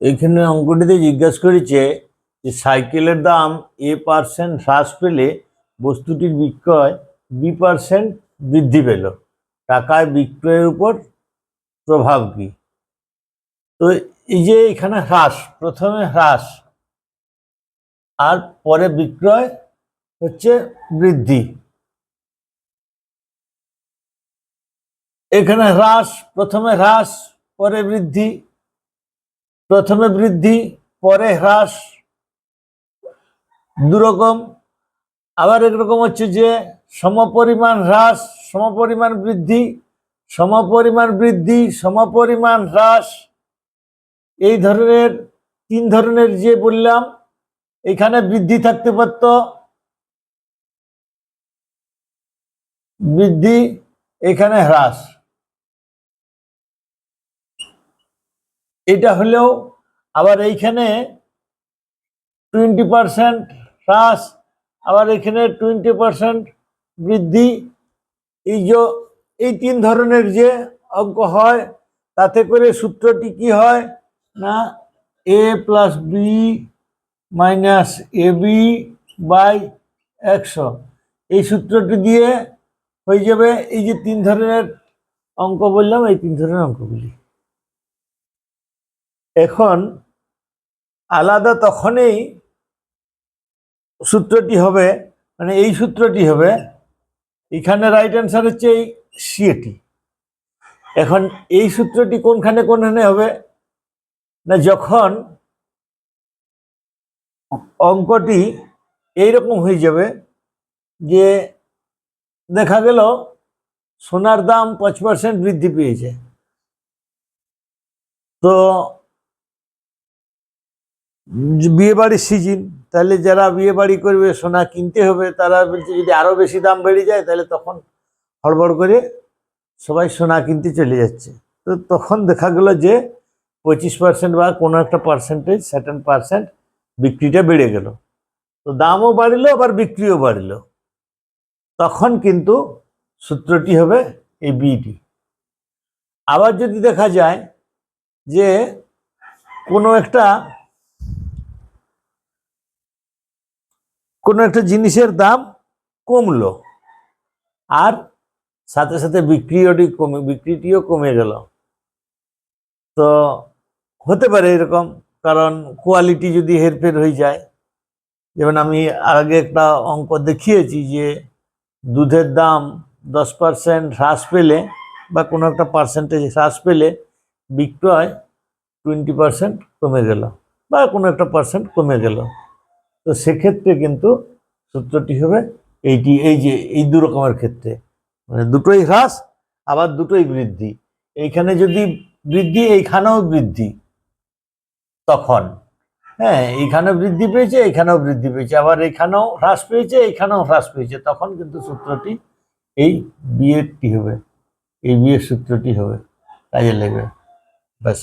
এখানে অঙ্কটিতে জিজ্ঞাসা করেছে যে সাইকেলের দাম a% হ্রাস পেলে বস্তুটির বিক্রয় b% বৃদ্ধি পেল, টাকায় বিক্রয়ের উপর প্রভাব কি? তো এই যে এখানে হ্রাস, প্রথমে হ্রাস আর পরে বিক্রয় হচ্ছে বৃদ্ধি। এখানে হ্রাস, প্রথমে হ্রাস পরে বৃদ্ধি, প্রথমে বৃদ্ধি পরে হ্রাস, দুরকম। আবার একরকম হচ্ছে যে সমপরিমাণ হ্রাস সমপরিমাণ বৃদ্ধি, সমপরিমাণ বৃদ্ধি সমপরিমাণ হ্রাস। এই ধরনের তিন ধরনের যে বললাম, এখানে বৃদ্ধি থাকতে পারত, বৃদ্ধি, এখানে হ্রাস। এটা হলেও আবার এইখানে 20% হ্রাস, আবার এখানে 20% বৃদ্ধি। এই তিন ধরনের যে অঙ্ক হয়, তাতে করে সূত্রটি কি হয় না a + b - ab / 100, এই সূত্রটি দিয়ে হয়ে যাবে এই যে তিন ধরনের অঙ্ক বললাম, এই তিন ধরনের অঙ্কগুলি। এখন আলাদা তখনই সূত্রটি হবে, মানে এই সূত্রটি হবে, এখানে রাইট অ্যান্সার হচ্ছে এই সিএটি। এখন এই সূত্রটি কোনখানে কোনখানে হবে না, যখন অঙ্কটি এইরকম হয়ে যাবে যে দেখা গেল সোনার দাম 5% বৃদ্ধি পেয়েছে, তো বিয়ে বাড়ির সিজন, তাহলে যারা বিয়ে বাড়ি করবে সোনা কিনতে হবে, তারা বলছে যদি আরো বেশি দাম বেড়ে যায় তাহলে তখন হড়বড় করে সবাই সোনা কিনতে চলে যাচ্ছে। তো তখন দেখা গেল যে 25% বা কোনো একটা পার্সেন্টেজ, সার্টেন পার্সেন্ট বিক্রিটা বেড়ে গেল, তো দামও বাড়লো আবার বিক্রিও বাড়লো। তখন কিন্তু সূত্রটি হবে এই বিটি। আবার যদি দেখা যায় যে কোনো একটা জিনিসের দাম কমলো আর সাথে সাথে বিক্রিটিও কমে গেল, তো হতে পারে এরকম, কারণ কোয়ালিটি যদি হেরফের হয়ে যায়। যেমন আমি আগে একটা অঙ্ক দেখিয়েছি যে দুধের দাম 10% হ্রাস পেলে বা কোনো একটা পার্সেন্টেজ হ্রাস পেলে বিক্রয় 20% কমে গেল বা কোনো একটা পার্সেন্ট কমে গেল, তো সেক্ষেত্রে কিন্তু সূত্রটি হবে এইটি। এই যে এই দু রকমের ক্ষেত্রে, মানে দুটোই হ্রাস আবার দুটোই বৃদ্ধি, এইখানে যদি বৃদ্ধি এইখানেও বৃদ্ধি, তখন হ্যাঁ এইখানেও বৃদ্ধি পেয়েছে এইখানেও বৃদ্ধি পেয়েছে, আবার এখানেও হ্রাস পেয়েছে এইখানেও হ্রাস পেয়েছে, তখন কিন্তু সূত্রটি এই বিয়েরটি হবে, এই বিয়ের সূত্রটি হবে, কাজে লাগবে। ব্যাস।